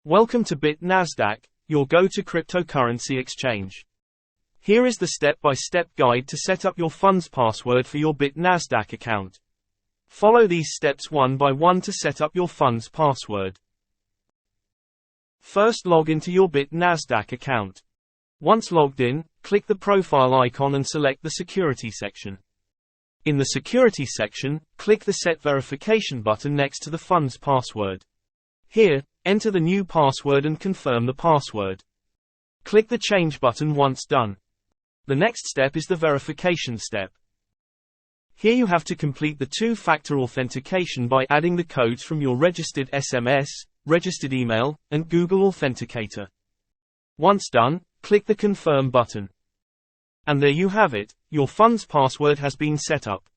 Welcome to BitNasdaq, your go-to cryptocurrency exchange. Here is the step-by-step guide to set up your funds password for your BitNasdaq account. Follow these steps one by one to set up your funds password. First, log into your BitNasdaq account. Once logged in, click the profile icon and select the security section. In the security section, click the Set Verification button next to the funds password. Here, enter the new password and confirm the password. Click the Change button once done. The next step is the verification step. Here you have to complete the two-factor authentication by adding the codes from your registered SMS, registered email, and Google Authenticator. Once done, click the Confirm button. And there you have it, your funds password has been set up.